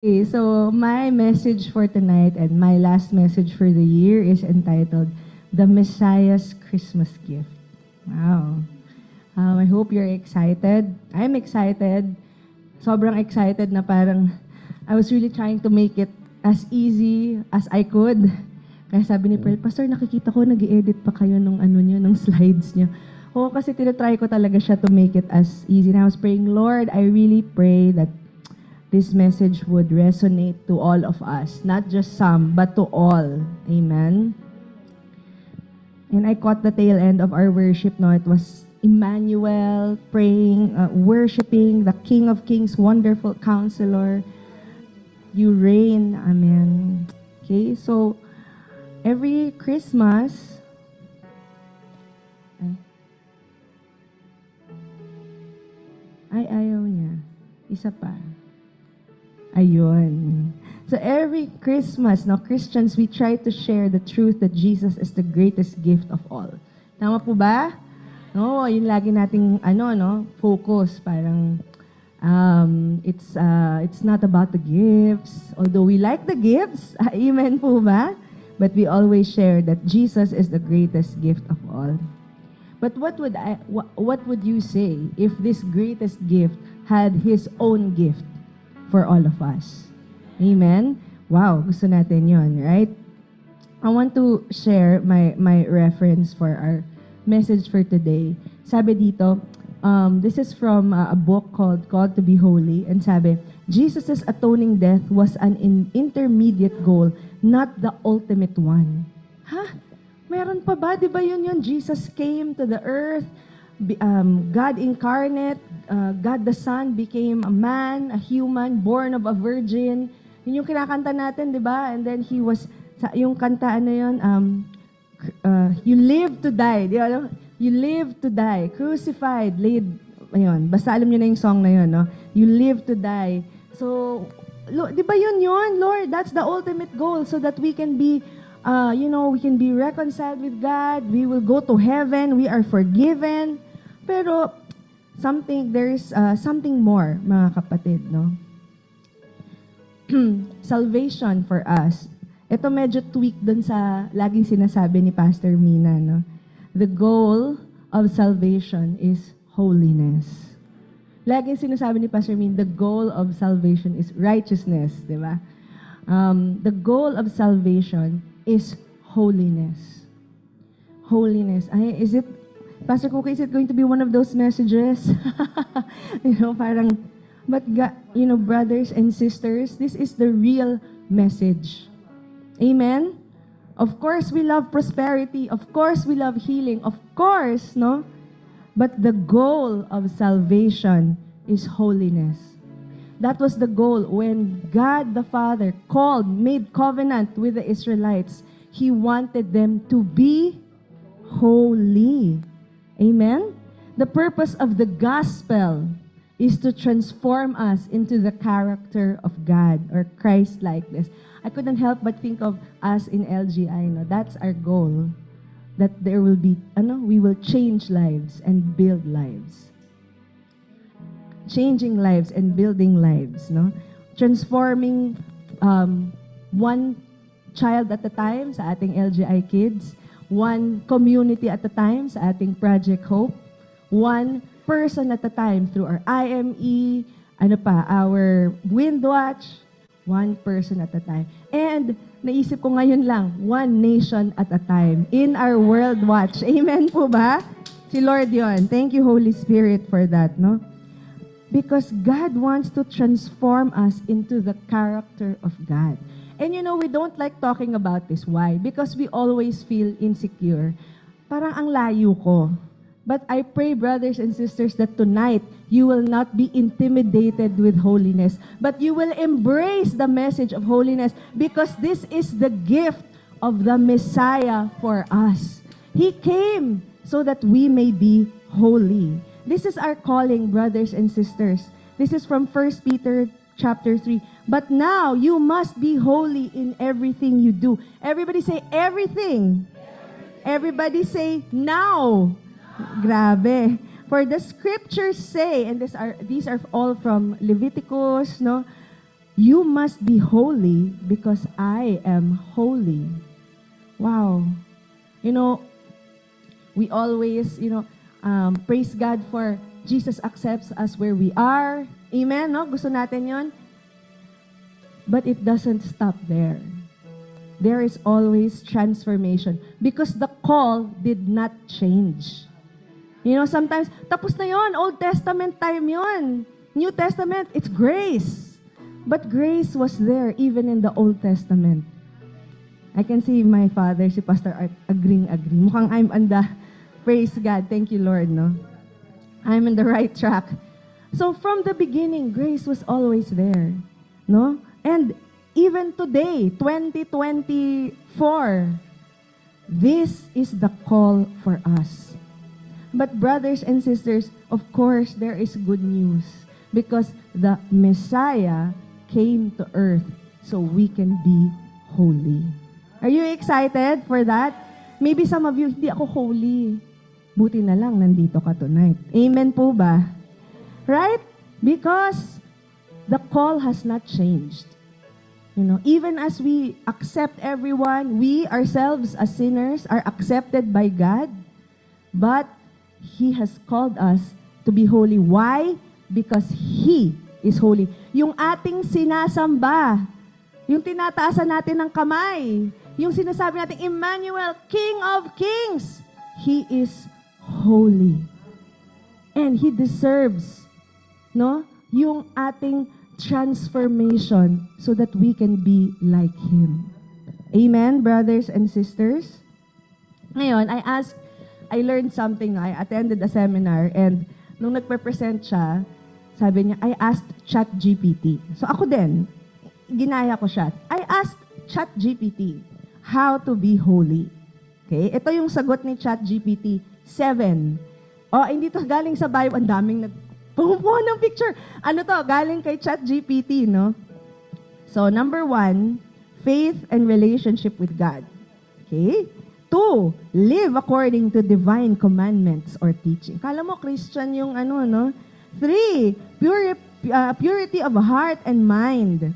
Okay, so my message for tonight and my last message for the year is entitled The Messiah's Christmas Gift. Wow. I hope you're excited. I'm excited. Sobrang excited na parang I was really trying to make it as easy as I could. Kaya sabi ni Pearl, Pastor, nakikita ko nag-edit pa kayo nung nung slides niyo. Oo, kasi tinatry ko talaga siya to make it as easy. And I was praying, Lord, I really pray that this message would resonate to all of us, not just some, but to all. Amen. And I caught the tail end of our worship. No, it was Emmanuel praying, worshiping the King of Kings, wonderful Counselor. You reign. Amen. Okay, so every Christmas, ayaw niya. Isa pa. Ayun. So every Christmas, no, Christians, we try to share the truth that Jesus is the greatest gift of all. Tama po ba? No, yun lagi nating focus. Parang it's not about the gifts. Although we like the gifts, amen po ba? But we always share that Jesus is the greatest gift of all. But what would you say if this greatest gift had his own gift for all of us? Amen? Wow, gusto natin yon, right? I want to share my reference for our message for today. Sabi dito, this is from a book called Called to be Holy, and sabi, Jesus' atoning death was an intermediate goal, not the ultimate one. Ha? Meron pa ba? Di ba yun? Jesus came to the earth, God incarnate, God the Son became a man, a human, born of a virgin. Yun yung kinakanta natin, di ba? And then he was, yung kanta, you live to die. Di ba? You live to die. Crucified, laid, ayun. Basta alam nyo na yung song na yun, no? You live to die. So, di ba yun, Lord? That's the ultimate goal so that we can be we can be reconciled with God. We will go to heaven. We are forgiven. Pero there's something more, mga kapatid, no? Salvation for us. Ito medyo tweak dun sa laging sinasabi ni Pastor Mina, no? The goal of salvation is holiness. Laging sinasabi ni Pastor Mina, the goal of salvation is righteousness, di ba? The goal of salvation is holiness. Holiness. Pastor Cook, is it going to be one of those messages? Parang, but brothers and sisters, this is the real message. Amen? Of course, we love prosperity. Of course, we love healing. Of course, no? But the goal of salvation is holiness. That was the goal when God the Father made covenant with the Israelites. He wanted them to be holy. Amen? The purpose of the gospel is to transform us into the character of God or Christ-likeness. I couldn't help but think of us in LGI. No? That's our goal. That there will be, we will change lives and build lives. Changing lives and building lives, no? Transforming one child at a time sa ating LGI Kids, one community at a time sa ating Project Hope, one person at a time through our IME, our Windwatch, one person at a time. And naisip ko ngayon lang, one nation at a time in our World Watch. Amen po ba? Si Lord yon. Thank you, Holy Spirit, for that, no? Because God wants to transform us into the character of God. And we don't like talking about this. Why? Because we always feel insecure. Parang ang layo ko. But I pray, brothers and sisters, that tonight you will not be intimidated with holiness, but you will embrace the message of holiness because this is the gift of the Messiah for us. He came so that we may be holy. This is our calling, brothers and sisters. This is from 1 Peter chapter 3. But now you must be holy in everything you do. Everybody say everything. Everybody say now. Grabe. For the scriptures say, and these are all from Leviticus, no? You must be holy because I am holy. Wow. You know, we always, praise God for Jesus accepts us where we are. Amen, no? Gusto natin yon. But it doesn't stop there. There is always transformation because the call did not change. You know, sometimes, tapos na yon, Old Testament time yon. New Testament, it's grace. But grace was there even in the Old Testament. I can see my father, si Pastor Art, agreeing. Mukhang I'm on the, praise God, thank you Lord, no? I'm on the right track. So from the beginning, grace was always there, no? And even today, 2024, this is the call for us. But brothers and sisters, of course, there is good news because the Messiah came to earth so we can be holy. Are you excited for that? Maybe some of you, hindi ako holy. Buti na lang, nandito ka tonight. Amen po ba? Right? Because the call has not changed. You know, even as we accept everyone, we ourselves as sinners are accepted by God, but He has called us to be holy. Why? Because He is holy. Yung ating sinasamba, yung tinataasan natin ng kamay, yung sinasabi natin, Emmanuel, King of Kings, He is holy. And He deserves, no, yung ating transformation so that we can be like Him. Amen, brothers and sisters? Ngayon, I learned something. I attended a seminar and nung nagpe-present siya, sabi niya, I asked ChatGPT. So ako din, ginaya ko siya. I asked ChatGPT how to be holy. Okay? Ito yung sagot ni ChatGPT 7. Oh, hindi to galing sa Bible. Ang daming pumupuha ng picture. Ano to? Galing kay ChatGPT, no? So, number 1, faith and relationship with God. Okay? 2, live according to divine commandments or teaching. Kala mo, Christian yung ano, no? 3, purity of heart and mind.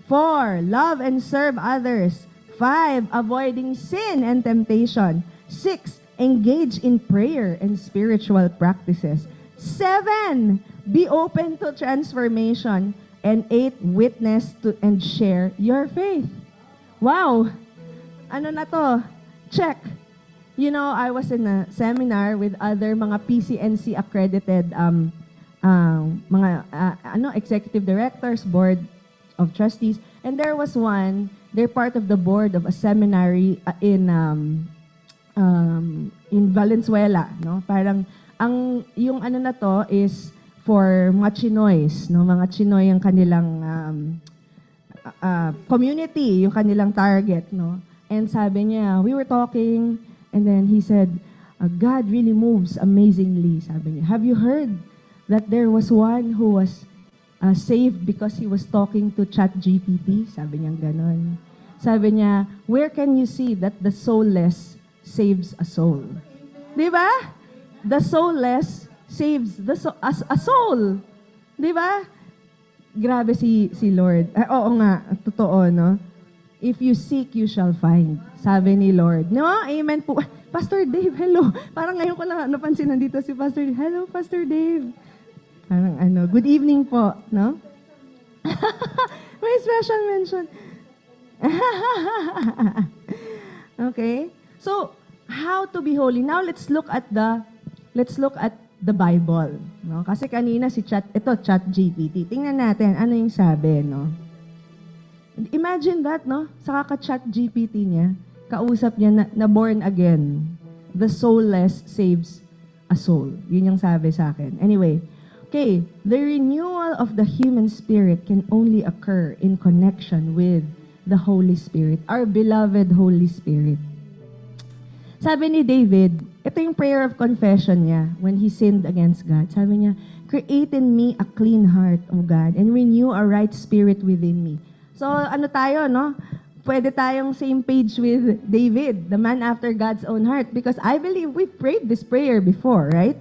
4, love and serve others. 5, avoiding sin and temptation. 6, engage in prayer and spiritual practices. 7, be open to transformation. And 8, witness to and share your faith. Wow! Ano na to? Check. You know, I was in a seminar with other mga PCNC accredited executive directors, board of trustees, and there was one, they're part of the board of a seminary in Valenzuela, no? Parang yung ano na to is for mga Chinoys, no? Mga Chinoy ang kanilang community, yung kanilang target, no? And sabi niya, we were talking, and then he said, God really moves amazingly, sabi niya. Have you heard that there was one who was saved because he was talking to ChatGPT? Sabi niya ganon. Sabi niya, where can you see that the soulless saves a soul? Di ba? The soulless saves a soul. Di ba? Grabe si Lord. Oo nga, totoo, no? If you seek, you shall find. Sabi ni Lord. No? Amen po. Pastor Dave, hello. Parang ngayon ko lang napansin nandito si Pastor Dave. Hello, Pastor Dave. Parang good evening po, no? May special mention. Okay? So, how to be holy? Now let's look at the Bible, no? Kasi kanina ChatGPT. Tingnan natin ano yung sabi, no? Imagine that, no? Sa kaka-ChatGPT niya, kausap niya na born again. The soulless saves a soul. Yun yung sabi sa akin. Anyway, okay, the renewal of the human spirit can only occur in connection with the Holy Spirit, our beloved Holy Spirit. Sabi ni David, ito yung prayer of confession niya when he sinned against God. Sabi niya, create in me a clean heart, O God, and renew a right spirit within me. So, ano tayo, no? Pwede tayong same page with David, the man after God's own heart, because I believe we've prayed this prayer before, right?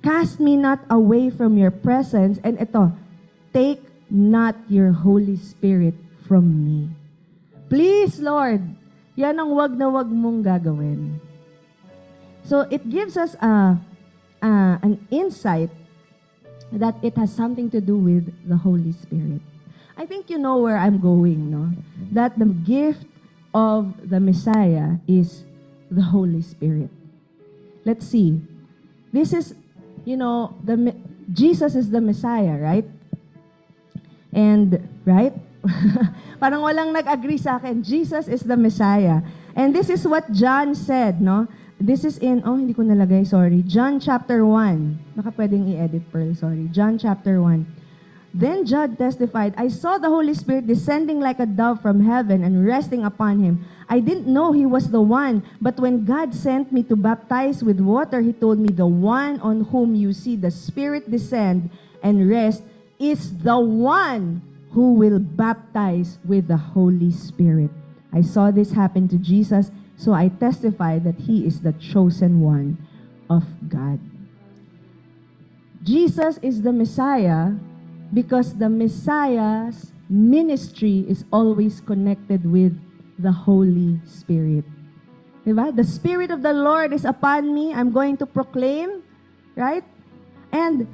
Cast me not away from your presence, and ito, take not your Holy Spirit from me. Please, Lord, yan ang wag na wag mong gagawin. So it gives us an insight that it has something to do with the Holy Spirit. I think you know where I'm going, no? That the gift of the Messiah is the Holy Spirit. Let's see. This is, Jesus is the Messiah, right? And, right? Parang walang nag-agree sa akin. Jesus is the Messiah. And this is what John said, no? This is in, hindi ko nalagay, sorry. John chapter 1. Baka pwedeng i-edit, Pearl, sorry. John chapter 1. Then John testified, I saw the Holy Spirit descending like a dove from heaven and resting upon him. I didn't know he was the one, but when God sent me to baptize with water, he told me, the one on whom you see the Spirit descend and rest is the one who will baptize with the Holy Spirit. I saw this happen to Jesus, so I testify that he is the chosen one of God. Jesus is the Messiah because the Messiah's ministry is always connected with the Holy Spirit. Diba? The Spirit of the Lord is upon me. I'm going to proclaim, right? And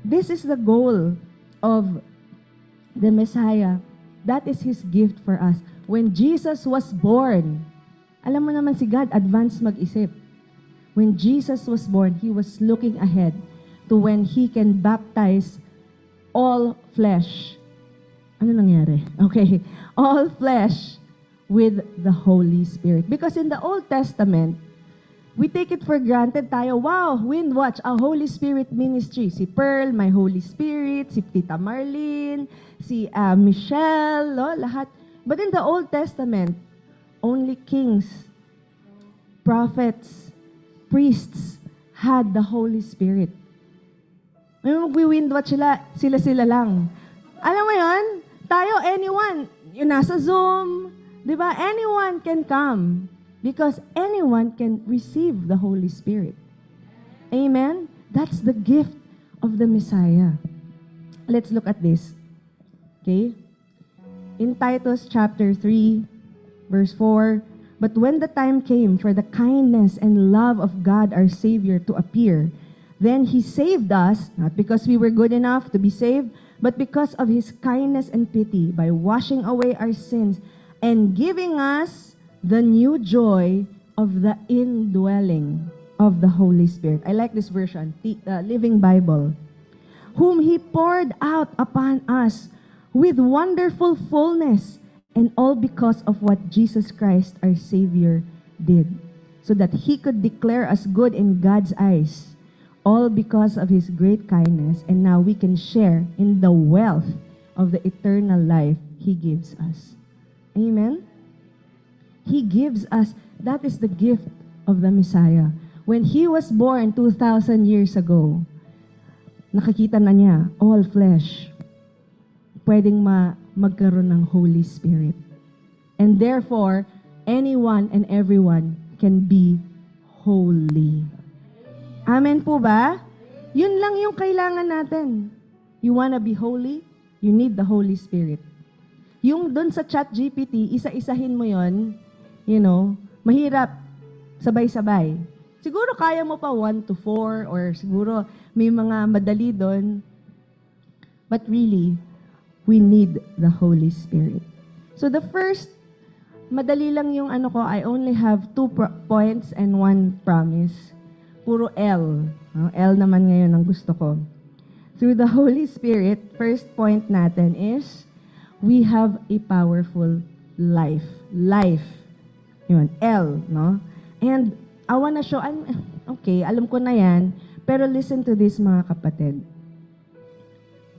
this is the goal of the Messiah. That is His gift for us. When Jesus was born, alam mo naman si God, advance mag-isip. When Jesus was born, He was looking ahead to when He can baptize all flesh. Ano nangyari? Okay. All flesh with the Holy Spirit. Because in the Old Testament, we take it for granted tayo, wow, Windwatch, a Holy Spirit ministry. Si Pearl, may Holy Spirit. Si Tita Marlene. Si Michelle, lahat. But in the Old Testament, only kings, prophets, priests had the Holy Spirit. May magwi-windwatch sila lang. Alam mo yun? Tayo, anyone, yung nasa Zoom, di ba? Anyone can come because anyone can receive the Holy Spirit. Amen? That's the gift of the Messiah. Let's look at this. Okay? In Titus chapter 3, verse 4, but when the time came for the kindness and love of God our Savior to appear, then He saved us, not because we were good enough to be saved, but because of His kindness and pity by washing away our sins and giving us the new joy of the indwelling of the Holy Spirit. I like this version, Living Bible. Whom He poured out upon us with wonderful fullness, and all because of what Jesus Christ, our Savior, did, so that He could declare us good in God's eyes, all because of His great kindness, and now we can share in the wealth of the eternal life He gives us. Amen? He gives us, that is the gift of the Messiah. When He was born 2,000 years ago, nakikita na niya, all flesh, pwedeng magkaroon ng Holy Spirit. And therefore, anyone and everyone can be holy. Amen po ba? Yun lang yung kailangan natin. You wanna be holy? You need the Holy Spirit. Yung dun sa ChatGPT, isa-isahin mo yon, mahirap, sabay-sabay. Siguro kaya mo pa 1 to 4 or siguro may mga madali dun. But really, we need the Holy Spirit. So the first, madali lang yung I only have 2 points and 1 promise. Puro L. L naman ngayon ang gusto ko. Through the Holy Spirit, first point natin is, we have a powerful life. Life. Yun, L, no? And I wanna show, okay, alam ko na yan, pero listen to this mga kapatid.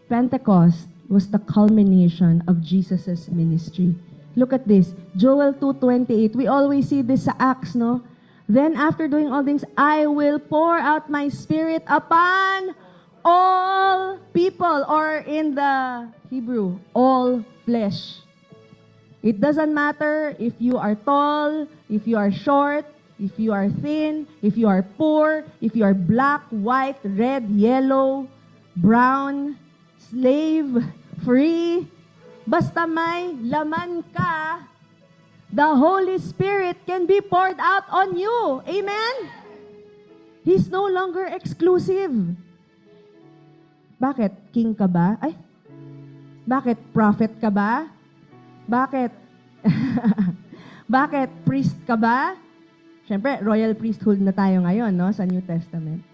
Pentecost was the culmination of Jesus' ministry. Look at this, Joel 2:28. We always see this sa Acts, no? Then after doing all things, I will pour out my Spirit upon all people, or in the Hebrew, all flesh. It doesn't matter if you are tall, if you are short, if you are thin, if you are poor, if you are black, white, red, yellow, brown, slave, free. Basta may laman ka, the Holy Spirit can be poured out on you. Amen? He's no longer exclusive. Bakit? King ka ba? Ay, bakit? Prophet ka ba? Bakit? Bakit? Priest ka ba? Siyempre, royal priesthood na tayo ngayon, no? Sa New Testament.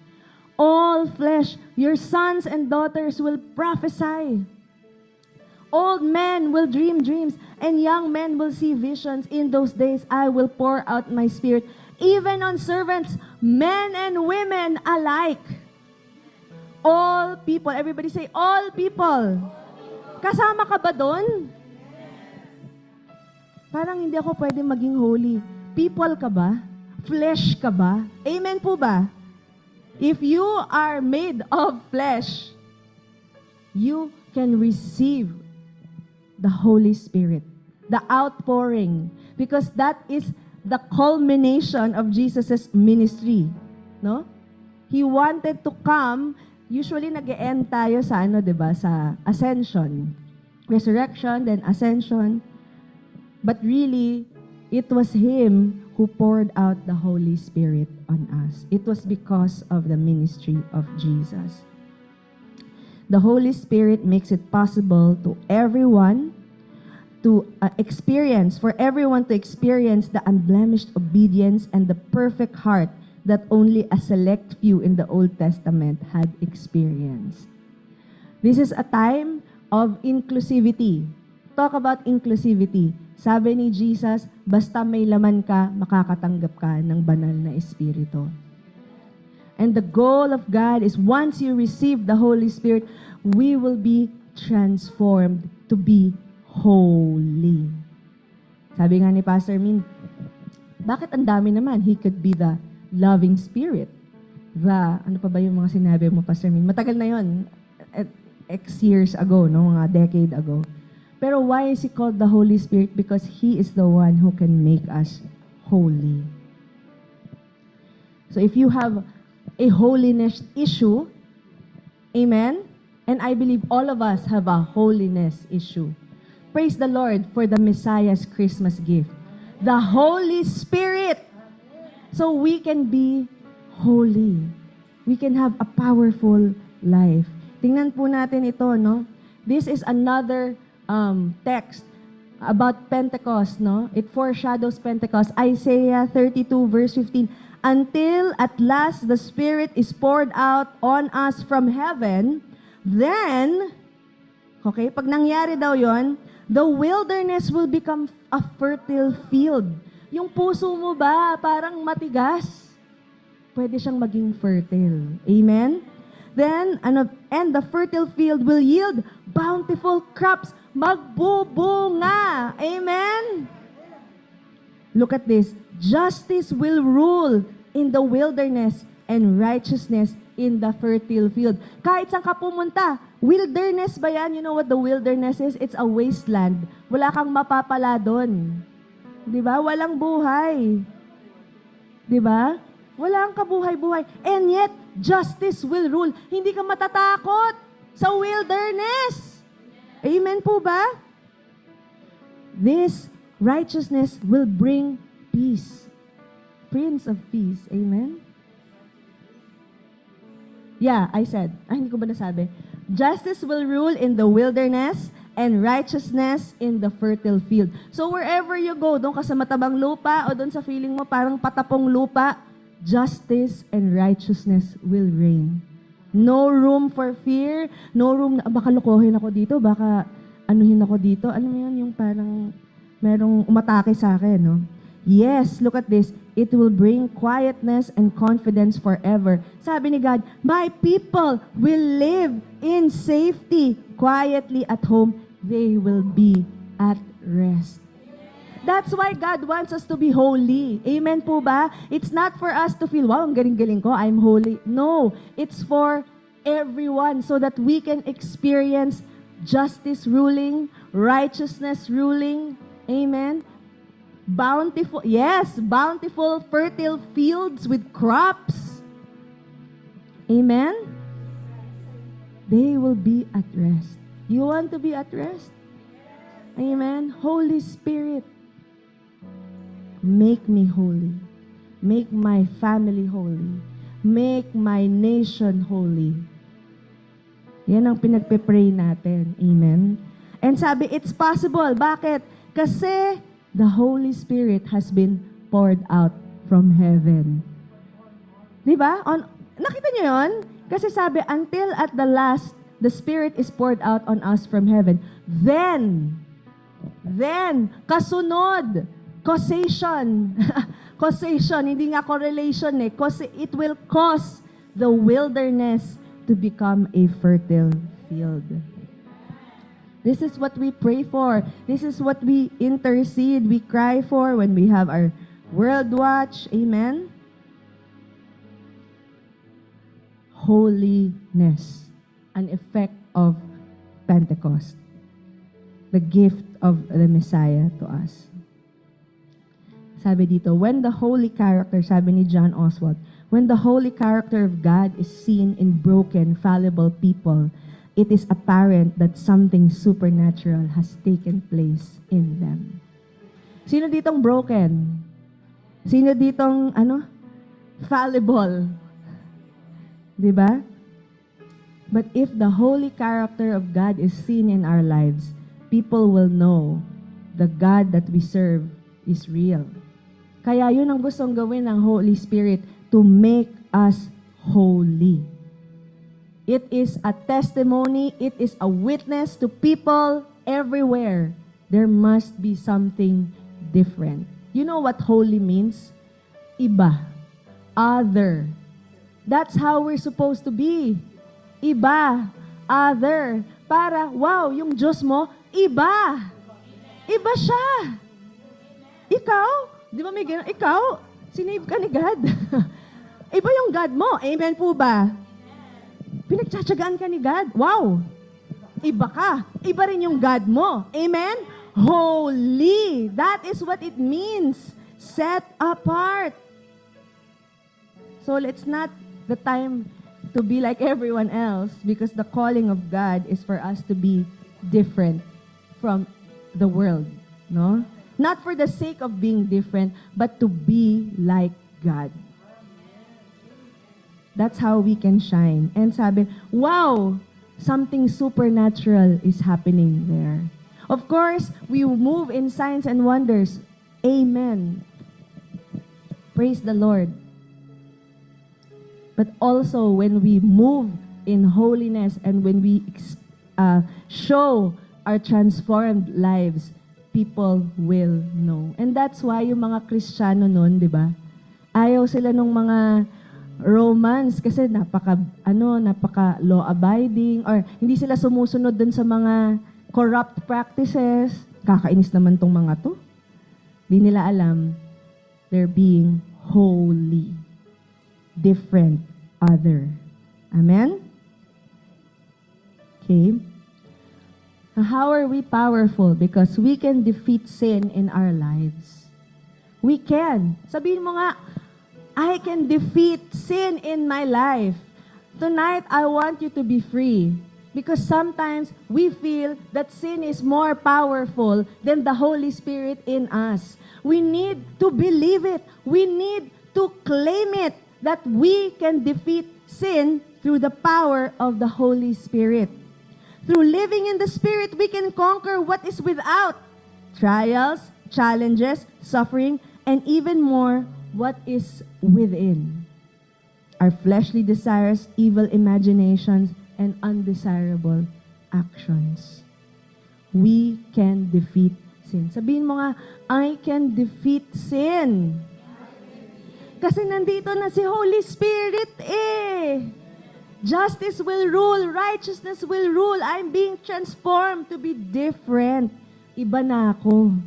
All flesh, your sons and daughters will prophesy. Old men will dream dreams, and young men will see visions. In those days, I will pour out my Spirit, even on servants, men and women alike. All people, everybody say, all people. Kasama ka ba doon? Parang hindi ako pwede maging holy. People ka ba? Flesh ka ba? Amen po ba? If you are made of flesh, you can receive the Holy Spirit, the outpouring, because that is the culmination of Jesus' ministry. No? He wanted to come, usually nag-e-end tayo sa diba, sa ascension. Resurrection, then ascension. But really, it was Him who poured out the Holy Spirit on us. It was because of the ministry of Jesus. The Holy Spirit makes it possible to everyone to experience the unblemished obedience and the perfect heart that only a select few in the Old Testament had experienced. This is a time of inclusivity. Talk about inclusivity. Sabi ni Jesus, basta may laman ka, makakatanggap ka ng banal na Espiritu. And the goal of God is once you receive the Holy Spirit, we will be transformed to be holy. Sabi nga ni Pastor Min, bakit ang dami naman? He could be the loving spirit. Ano pa ba yung mga sinabi mo, Pastor Min? Matagal na yun. X years ago, no? Mga decade ago. Pero why is He called the Holy Spirit? Because He is the one who can make us holy. So if you have a holiness issue, amen? And I believe all of us have a holiness issue. Praise the Lord for the Messiah's Christmas gift. The Holy Spirit. So we can be holy. We can have a powerful life. Tingnan po natin ito, no? This is another text about Pentecost, no? It foreshadows Pentecost. Isaiah 32 verse 15. Until at last the Spirit is poured out on us from heaven, then, okay, pag nangyari daw yon, the wilderness will become a fertile field. Yung puso mo ba parang matigas? Pwede siyang maging fertile. Amen? Then, and the fertile field will yield bountiful crops. Magbubunga. Amen? Look at this. Justice will rule in the wilderness and righteousness in the fertile field. Kahit saan ka pumunta, wilderness ba yan? You know what the wilderness is? It's a wasteland. Wala kang mapapala doon. Diba? Walang buhay. Diba? Wala kang kabuhay-buhay. And yet, justice will rule. Hindi ka matatakot sa wilderness. Amen po ba? This righteousness will bring peace. Prince of Peace. Amen? Yeah, I said. Hindi ko ba nasabi? Justice will rule in the wilderness and righteousness in the fertile field. So wherever you go, doon ka sa matabang lupa o doon sa feeling mo parang patapong lupa, justice and righteousness will reign. No room for fear, no room na baka lokohin ako dito, baka anuhin ako dito. Alam mo yun, yung parang merong umatake sa akin, no? Yes, look at this. It will bring quietness and confidence forever. Sabi ni God, my people will live in safety. Quietly at home, they will be at rest. That's why God wants us to be holy. Amen po ba? It's not for us to feel, wow, ang galing-galing ko, I'm holy. No, it's for everyone so that we can experience justice ruling, righteousness ruling. Amen? Bountiful, yes, bountiful, fertile fields with crops. Amen? They will be at rest. You want to be at rest? Amen? Holy Spirit, make me holy. Make my family holy. Make my nation holy. Yan ang pinagpe-pray natin. Amen? And sabi, it's possible. Bakit? Kasi the Holy Spirit has been poured out from heaven. Diba? Nakita nyo yun? Kasi sabi, until at the last, the Spirit is poured out on us from heaven. Then, kasunod, causation. Causation, hindi nga correlation eh. Kasi it will cause the wilderness to become a fertile field. This is what we pray for. This is what we intercede, we cry for when we have our World Watch. Amen? Holiness, an effect of Pentecost. The gift of the Messiah to us. Sabi dito, when the holy character, sabi ni John Oswalt, when the holy character of God is seen in broken, fallible people, it is apparent that something supernatural has taken place in them. Sino ditong broken? Sino ditong, fallible? Diba? But if the holy character of God is seen in our lives, people will know the God that we serve is real. Kaya yun ang gustong gawin ng Holy Spirit, to make us holy. It is a testimony, it is a witness to people everywhere. There must be something different. You know what holy means? Iba. Other. That's how we're supposed to be. Iba. Other. Para, wow, yung Diyos mo, iba. Iba siya. Ikaw, di ba may gano'n? Ikaw, sinave ka ni God. Iba yung God mo. Amen po ba? Pinagtsatsagaan ka ni God. Wow! Iba ka. Iba rin yung God mo. Amen? Holy. That is what it means. Set apart. So let's not the time to be like everyone else, because the calling of God is for us to be different from the world. No? Not for the sake of being different, but to be like God. That's how we can shine. And sabi, wow, something supernatural is happening there. Of course, we move in signs and wonders. Amen. Praise the Lord. But also, when we move in holiness and when we show our transformed lives, people will know. And that's why yung mga Kristiyano noon, di ba? Ayaw sila nung mga Romans kasi napaka law-abiding, or hindi sila sumusunod dun sa mga corrupt practices. Kakainis naman tong mga to. Di nila alam, they're being holy. Different, other. Amen? Okay. How are we powerful? Because we can defeat sin in our lives. We can. Sabihin mo nga, I can defeat sin in my life. Tonight, I want you to be free. Because sometimes we feel that sin is more powerful than the Holy Spirit in us. We need to believe it. We need to claim it, that we can defeat sin through the power of the Holy Spirit. Through living in the Spirit, we can conquer what is without. Trials, challenges, suffering, and even more, what is within. Our fleshly desires, evil imaginations, and undesirable actions. We can defeat sin. Sabihin mo nga, I can defeat sin. Kasi nandito na si Holy Spirit eh. Justice will rule, righteousness will rule. I'm being transformed to be different. Iba na ako.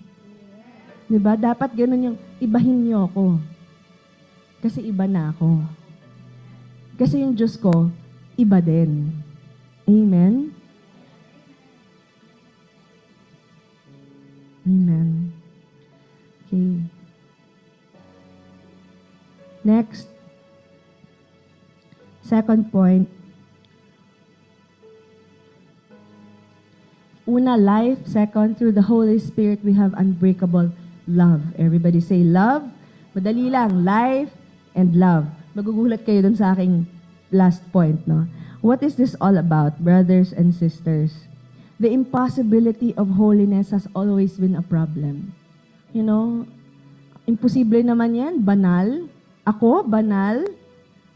Diba? Dapat ganun yung ibahin niyo ako. Kasi iba na ako. Kasi yung Diyos ko, iba din. Amen? Amen. Okay. Next. Second point. Una, life. Second, through the Holy Spirit, we have unbreakable love. Everybody say love. Madali lang, life and love. Magugulat kayo dun sa aking last point, no? What is this all about, brothers and sisters? The impossibility of holiness has always been a problem. You know, imposible naman yan, banal. Ako, banal.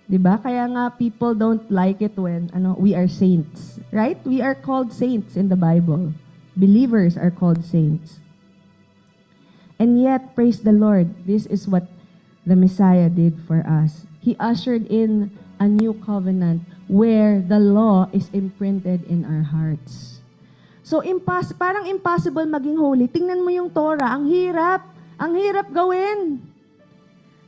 Diba? Kaya nga people don't like it when we are saints. Right? We are called saints in the Bible. Believers are called saints. And yet, praise the Lord, this is what the Messiah did for us. He ushered in a new covenant where the law is imprinted in our hearts. So, parang impossible maging holy. Tingnan mo yung Torah, ang hirap. Ang hirap gawin.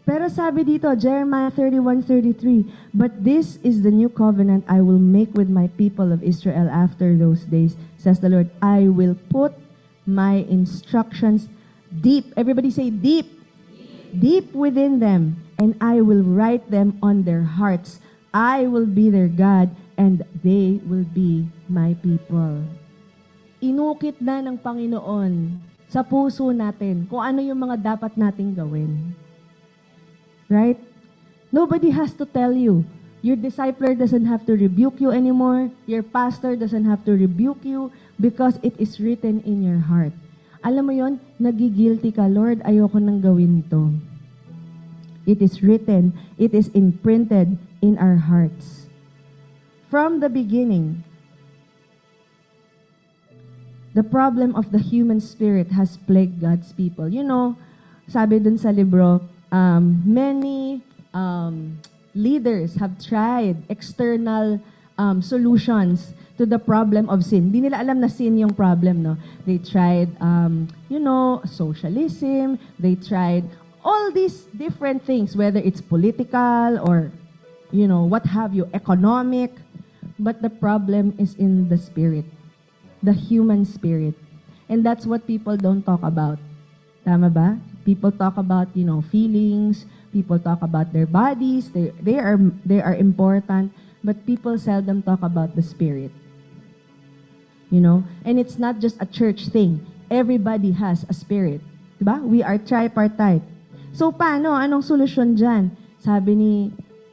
Pero sabi dito, Jeremiah 31:33, "But this is the new covenant I will make with my people of Israel after those days, says the Lord. I will put my instructions deep." Everybody say deep. Deep within them, and I will write them on their hearts. I will be their God, and they will be my people. Inukit na ng Panginoon sa puso natin kung ano yung mga dapat nating gawin. Right? Nobody has to tell you. Your discipler doesn't have to rebuke you anymore. Your pastor doesn't have to rebuke you because it is written in your heart. Alam mo yon, nagigilty ka, Lord, ayoko nang gawin to. It is written, it is imprinted in our hearts. From the beginning, the problem of the human spirit has plagued God's people. You know, sabi dun sa libro, many leaders have tried external solutions to the problem of sin. Hindi nila alam na sin yung problem, no? They tried, socialism. They tried all these different things, whether it's political or, what have you, economic. But the problem is in the spirit, the human spirit. And that's what people don't talk about. Tama ba? People talk about, feelings. People talk about their bodies. They are important, but people seldom talk about the spirit. And it's not just a church thing. Everybody has a spirit. Diba? We are tripartite. So paano? Anong solusyon dyan? Sabi ni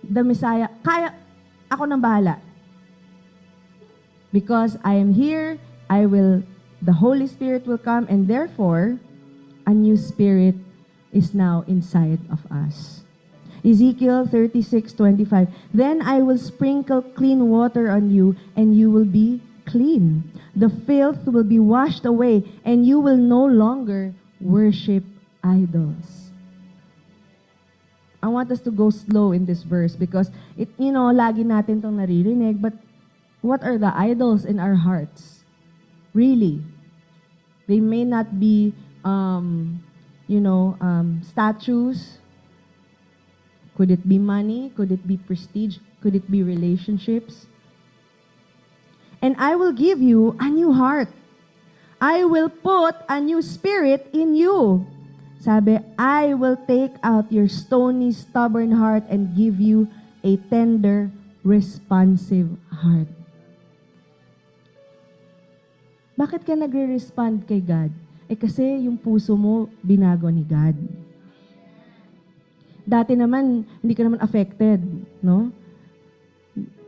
the Messiah, ako nang bahala. Because I am here, the Holy Spirit will come, and therefore, a new spirit is now inside of us. Ezekiel 36:25. "Then I will sprinkle clean water on you, and you will be clean. The filth will be washed away, and you will no longer worship idols." I want us to go slow in this verse because lagi natin tong naririnig, but what are the idols in our hearts? Really? They may not be statues. Could it be money? Could it be prestige? Could it be relationships? "And I will give you a new heart. I will put a new spirit in you." Sabi, "I will take out your stony, stubborn heart and give you a tender, responsive heart." Bakit ka nagre-respond kay God? Kasi yung puso mo, binago ni God. Dati naman, hindi ka naman affected, no?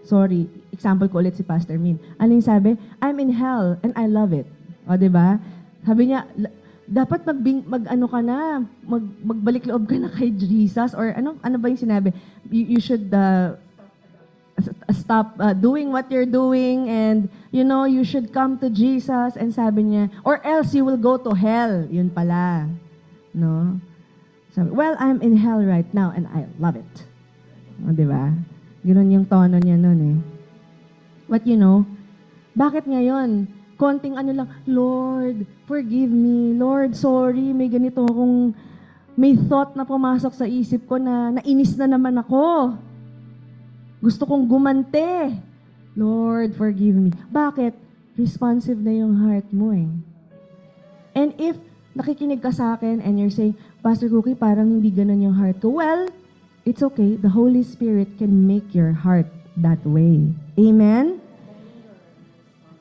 Sorry, example ko ulit si Pastor Min. Ano yung sabi? "I'm in hell and I love it." O, diba? Sabi niya, dapat magbalik loob ka na kay Jesus, or ano ba yung sinabi? You should stop doing what you're doing, and you should come to Jesus. And sabi niya, or else you will go to hell. Yun pala, no? Sabi, "Well, I'm in hell right now and I love it." O, diba? Ganoon yung tono niya nun eh. But bakit ngayon? Konting lang, "Lord, forgive me. Lord, sorry, may ganito may thought na pumasok sa isip ko na nainis na naman ako. Gusto kong gumante. Lord, forgive me." Bakit? Responsive na yung heart mo eh. And if nakikinig ka sa akin and you're saying, "Pastor Cookie, parang hindi ganun yung heart ko." Well, it's okay. The Holy Spirit can make your heart that way. Amen?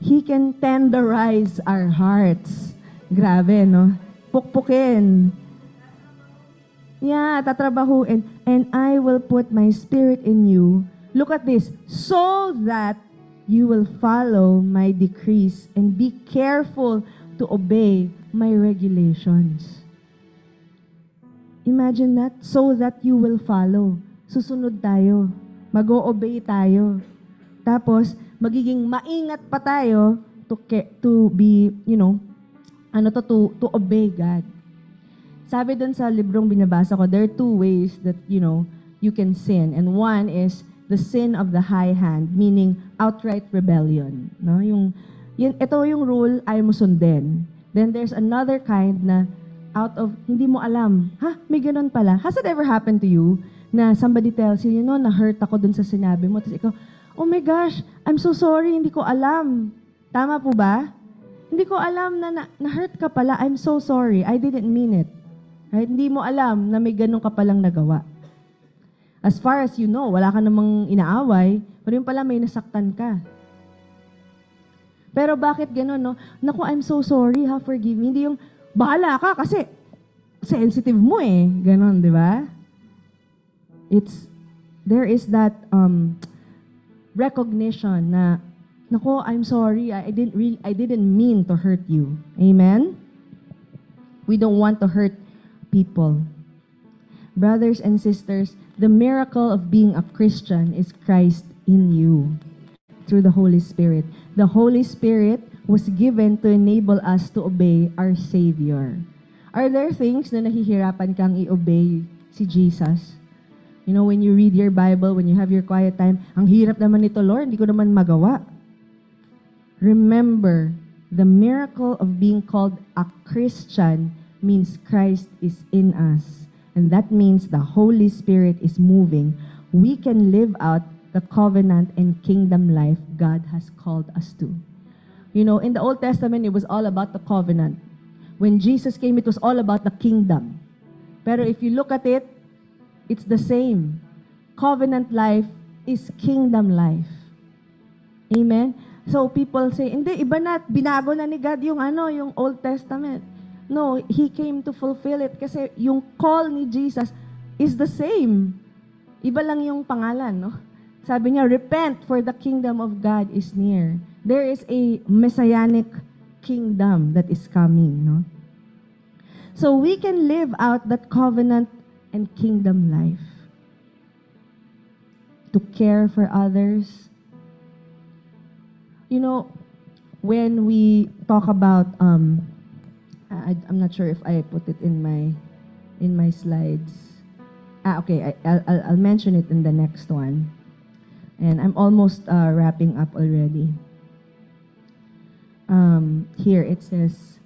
He can tenderize our hearts. Grabe, no? Pukpukin. Yeah, tatrabahuin. And I will put my spirit in you. Look at this. So that you will follow my decrees and be careful to obey my regulations. Imagine that. So that you will follow. Susunod tayo. Mag-o-obey tayo. Tapos, magiging maingat pa tayo to be, to obey God. Sabi dun sa librong binabasa ko, there are two ways that, you can sin. And one is the sin of the high hand, meaning outright rebellion. No? Ito yung rule, ayaw mo sundin. Then there's another kind na out of, hindi mo alam, may ganun pala. Has it ever happened to you na somebody tells you, na-hurt ako dun sa sinabi mo, tapos ikaw, oh my gosh, I'm so sorry, hindi ko alam. Tama po ba? Hindi ko alam na na-hurt ka pala, I'm so sorry, I didn't mean it. Right? Hindi mo alam na may ganun ka palang nagawa. As far as you know, wala ka namang inaaway, pero yung pala may nasaktan ka. Pero bakit ganun, no? Naku, I'm so sorry, forgive me. Hindi yung, bahala ka kasi sensitive mo eh. Ganun, di ba? There is that recognition na, naku, I'm sorry, I didn't mean to hurt you. Amen? We don't want to hurt people. Brothers and sisters, the miracle of being a Christian is Christ in you through the Holy Spirit. The Holy Spirit was given to enable us to obey our Savior. Are there things na nahihirapan kang i-obey si Jesus? When you read your Bible, when you have your quiet time, ang hirap naman nito, Lord, hindi ko naman magawa. Remember, the miracle of being called a Christian means Christ is in us. And that means the Holy Spirit is moving. We can live out the covenant and kingdom life God has called us to. In the Old Testament, it was all about the covenant. When Jesus came, it was all about the kingdom. Pero if you look at it, it's the same. Covenant life is kingdom life. Amen? So people say, hindi, iba na, binago na ni God yung Old Testament. No, He came to fulfill it kasi yung call ni Jesus is the same. Iba lang yung pangalan, no? Sabi niya, repent for the kingdom of God is near. There is a messianic kingdom that is coming, no? So we can live out that covenant and kingdom life. To care for others. When we talk about I'm not sure if I put it in my slides. Okay, I'll mention it in the next one. And I'm almost wrapping up already. Here it says,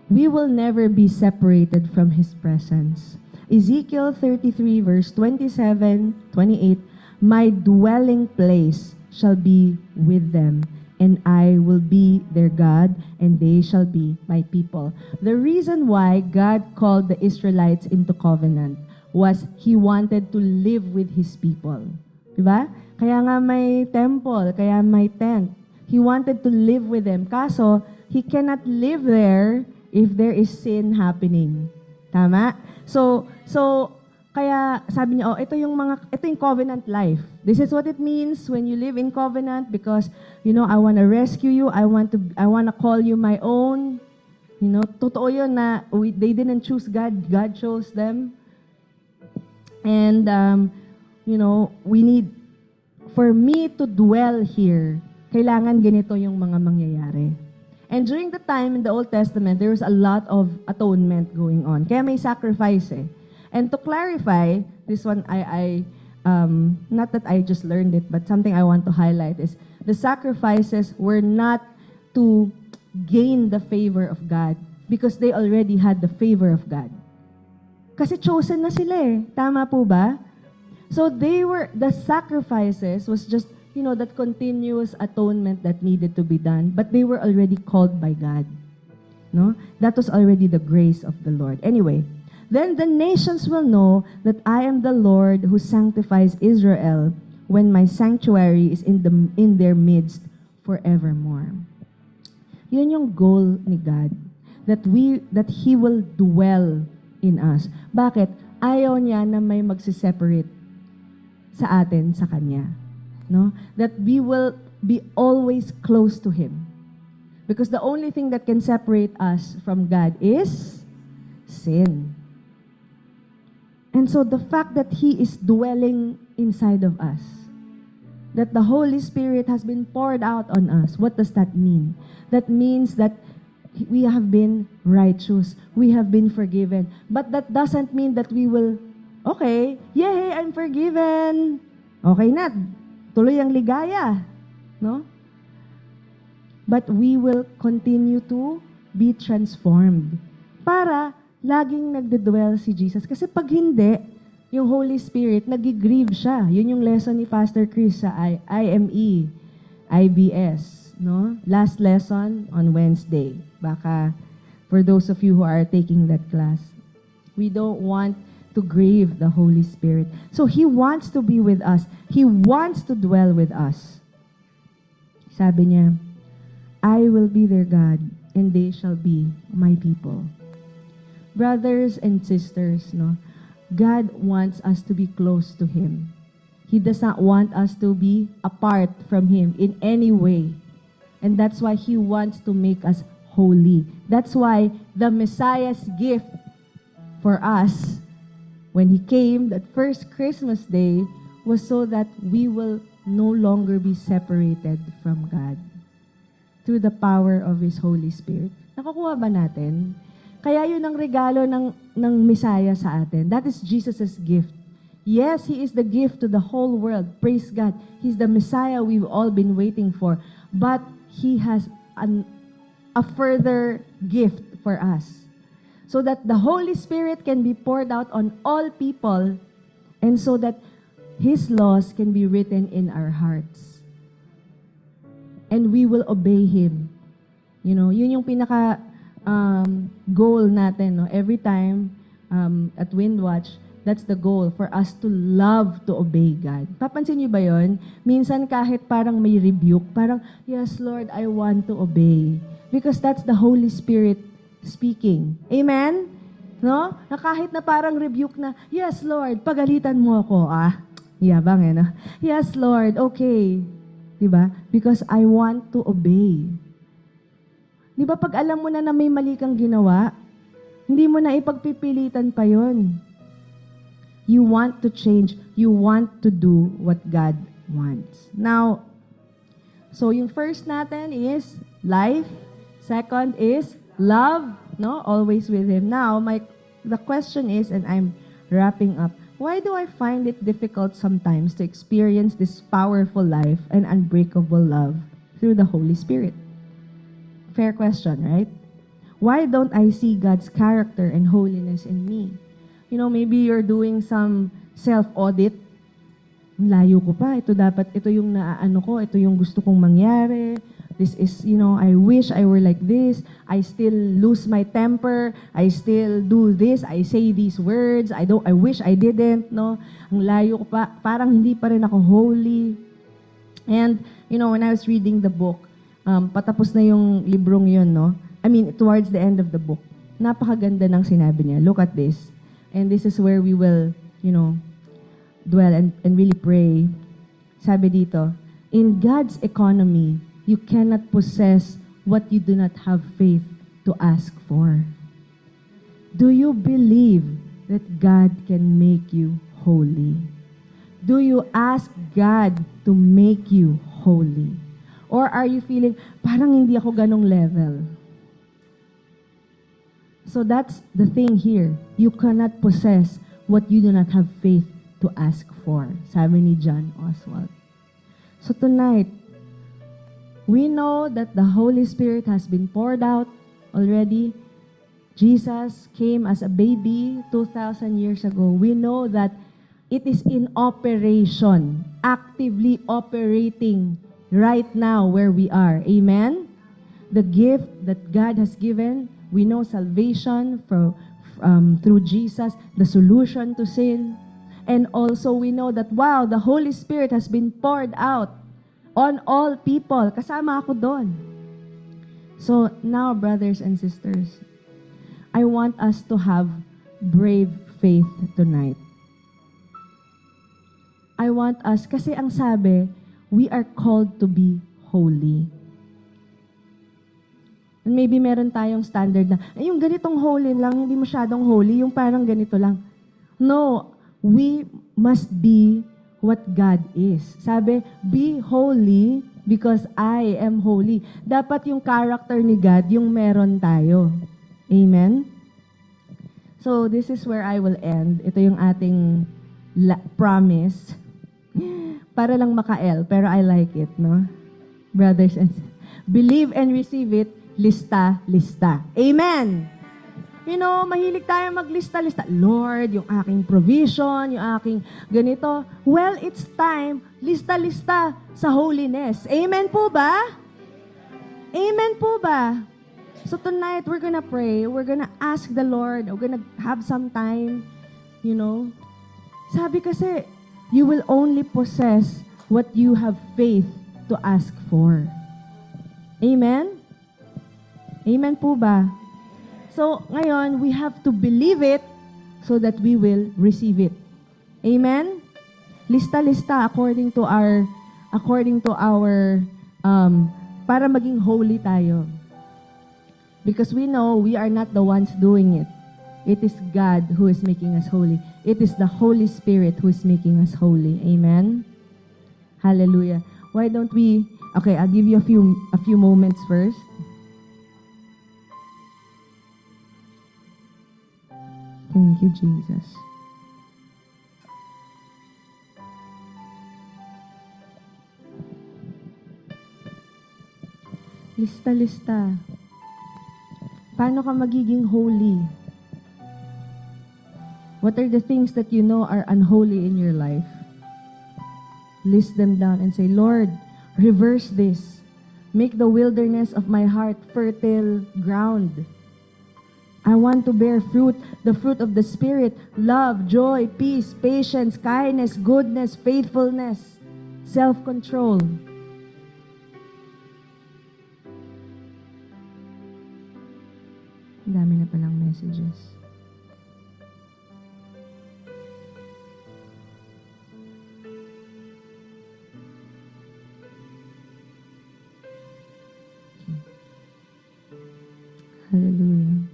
we will never be separated from His presence. Ezekiel 33 verse 27, 28, my dwelling place shall be with them, and I will be their God, and they shall be my people. The reason why God called the Israelites into covenant was He wanted to live with His people. Diba? Kaya nga may temple, kaya may tent. He wanted to live with them. Kaso, He cannot live there if there is sin happening. Tama? So kaya sabi niya, ito yung covenant life. This is what it means when you live in covenant because, I want to rescue you. I want to call you my own. Totoo yun na they didn't choose God. God chose them. And, we need, for me to dwell here, kailangan ganito yung mga mangyayari. And during the time in the Old Testament, there was a lot of atonement going on. Kaya may sacrifice eh. And to clarify, this one, not that I just learned it, but something I want to highlight is the sacrifices were not to gain the favor of God because they already had the favor of God. Kasi chosen na sila eh. Tama po ba? So the sacrifices was just, that continuous atonement that needed to be done, but they were already called by God. No? That was already the grace of the Lord. Anyway, then the nations will know that I am the Lord who sanctifies Israel when my sanctuary is in their midst forevermore. Yun yung goal ni God. That He will dwell in us. Bakit? Ayaw niya na may magsiseparate sa atin, sa Kanya. No? That we will be always close to Him. Because the only thing that can separate us from God is sin. And so the fact that He is dwelling inside of us, that the Holy Spirit has been poured out on us, what does that mean? That means that we have been righteous, we have been forgiven. But that doesn't mean that we will, okay, yay, I'm forgiven. Okay na, tuloy ang ligaya. No? But we will continue to be transformed para laging nagdedwell si Jesus. Kasi pag hindi, yung Holy Spirit, nag-grieve siya. Yun yung lesson ni Pastor Chris sa IME, IBS. No? Last lesson on Wednesday. Baka for those of you who are taking that class. We don't want to grieve the Holy Spirit. So He wants to be with us. He wants to dwell with us. Sabi niya, I will be their God, and they shall be my people. Brothers and sisters, no, God wants us to be close to Him. He does not want us to be apart from Him in any way. And that's why He wants to make us holy. That's why the Messiah's gift for us, when He came that first Christmas day, was so that we will no longer be separated from God through the power of His Holy Spirit. Nakukuha ba natin? Kaya yun ang regalo ng Messiah sa atin. That is Jesus' gift. Yes, He is the gift to the whole world. Praise God. He's the Messiah we've all been waiting for. But He has a further gift for us. So that the Holy Spirit can be poured out on all people, and so that His laws can be written in our hearts. And we will obey Him. You know, yun yung pinaka goal natin. No? Every time at Windwatch, that's the goal, for us to love to obey God. Papansin niyo ba yun? Minsan kahit parang may rebuke, parang, yes, Lord, I want to obey. Because that's the Holy Spirit speaking. Amen? No? Na kahit na parang rebuke na, yes, Lord, pagalitan mo ako. Yabang eh, no? Yes, Lord, okay. Diba? Because I want to obey. Diba pag alam mo na may mali kang ginawa, hindi mo na ipagpipilitan pa yon. You want to change. You want to do what God wants. Now, so yung first natin is life. Second is love. No? Always with Him. Now, the question is, and I'm wrapping up, why do I find it difficult sometimes to experience this powerful life and unbreakable love through the Holy Spirit? Fair question, right? Why don't I see God's character and holiness in me? You know, maybe you're doing some self-audit. Layo ko pa. Ito yung naaano ko. Ito yung gusto kong mangyari. This is, you know, I wish I were like this. I still lose my temper. I still do this. I say these words. I wish I didn't, no? Ang layo ko pa. Parang hindi pa rin ako holy. And, you know, when I was reading the book, patapos na yung librong yun, no? I mean, towards the end of the book, napakaganda ng sinabi niya. Look at this. And this is where we will, you know, dwell and really pray. Sabi dito, in God's economy, you cannot possess what you do not have faith to ask for. Do you believe that God can make you holy? Do you ask God to make you holy? Or are you feeling, parang hindi ako ganong level? So that's the thing here. You cannot possess what you do not have faith to ask for. Sabi ni John Oswald. So tonight, we know that the Holy Spirit has been poured out already. Jesus came as a baby 2,000 years ago. We know that it is in operation, actively operating right now where we are. Amen? The gift that God has given, we know salvation through Jesus, the solution to sin. And also we know that, wow, the Holy Spirit has been poured out on all people. Kasama ako doon. So now, brothers and sisters, I want us to have brave faith tonight. I want us, kasi ang sabi, we are called to be holy. And maybe meron tayong standard na, yung ganitong holy lang, hindi masyadong holy, yung parang ganito lang. No, we must be what God is. Sabi, be holy because I am holy. Dapat yung character ni God, yung meron tayo. Amen? So, this is where I will end. Ito yung ating promise. Para lang maka-L, pero I like it, no? Brothers and sisters. Believe and receive it, lista, lista. Amen! You know, mahilig tayo maglista-lista. Lord, yung aking provision, yung aking ganito. Well, it's time, lista-lista sa holiness. Amen po ba? Amen po ba? So tonight, we're gonna pray. We're gonna ask the Lord. We're gonna have some time, you know. Sabi kasi, you will only possess what you have faith to ask for. Amen? Amen po ba? So, ngayon, we have to believe it so that we will receive it. Amen? Lista-lista according to our, para maging holy tayo. Because we know we are not the ones doing it. It is God who is making us holy. It is the Holy Spirit who is making us holy. Amen? Hallelujah. Why don't we, okay, I'll give you a few moments first. Thank you, Jesus. Lista-lista. Paano ka magiging holy? What are the things that you know are unholy in your life? List them down and say, Lord, reverse this. Make the wilderness of my heart fertile ground. I want to bear fruit, the fruit of the Spirit, love, joy, peace, patience, kindness, goodness, faithfulness, self-control. Ang dami na palang messages. Hallelujah.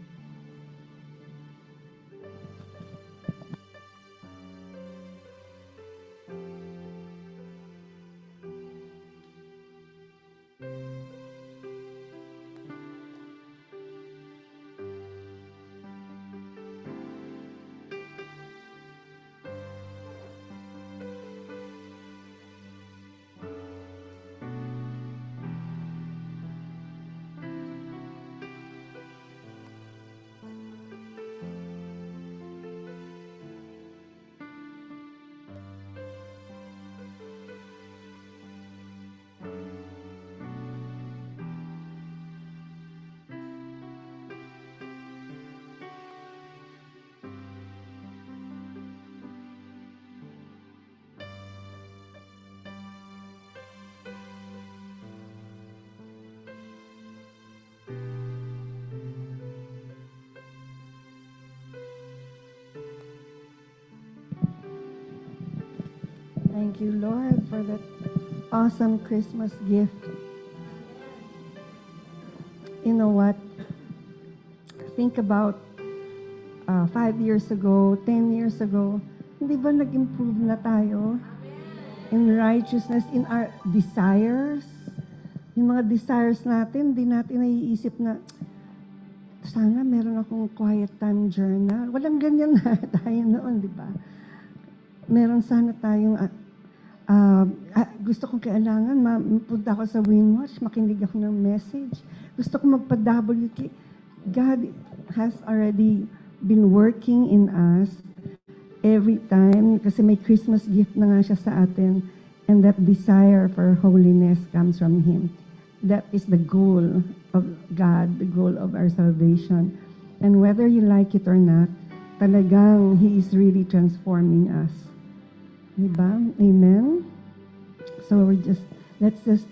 Thank you, Lord, for that awesome Christmas gift. You know what? Think about 5 years ago, 10 years ago, hindi ba nag-improve na tayo in righteousness, in our desires? Yung mga desires natin, hindi natin naiisip na, sana meron akong quiet time journal. Walang ganyan na tayo noon, di ba? Meron sana tayong, gusto kong kailangan, mapunta ako sa Winwatch, makinig ako ng message. Gusto kong magpa-WK. God has already been working in us every time kasi may Christmas gift na nga siya sa atin, and that desire for holiness comes from Him. That is the goal of God, the goal of our salvation. And whether you like it or not, talagang He is really transforming us. Diba? Amen? So we're just Let's just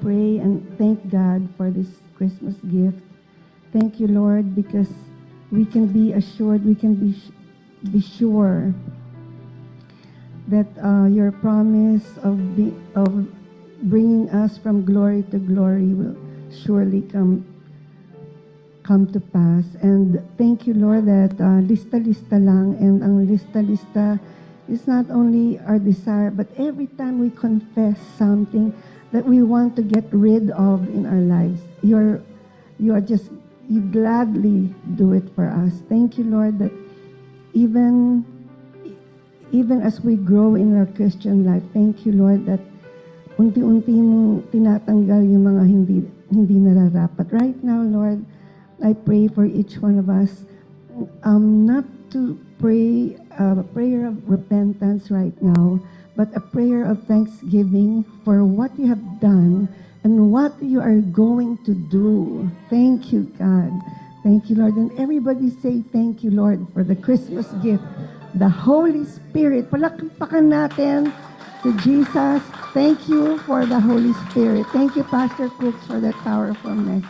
pray and thank God for this Christmas gift. Thank you, Lord, because we can be assured, we can be sure that your promise of bringing us from glory to glory will surely come to pass. And thank you, Lord, that lista-lista lang, and ang lista-lista is not only our desire, but every time we confess something that we want to get rid of in our lives, you gladly do it for us. Thank you, Lord, that even as we grow in our Christian life, thank you, Lord, that unti-unti mong tinatanggal yung mga hindi nararapat. Right now, Lord, I pray for each one of us not to pray a prayer of repentance right now, but a prayer of thanksgiving for what you have done and what you are going to do. Thank you, God. Thank you, Lord. And everybody say thank you, Lord, for the Christmas gift, the Holy Spirit. Palakpakan natin si Jesus. Thank you for the Holy Spirit. Thank you, Pastor Cooks, for that powerful message.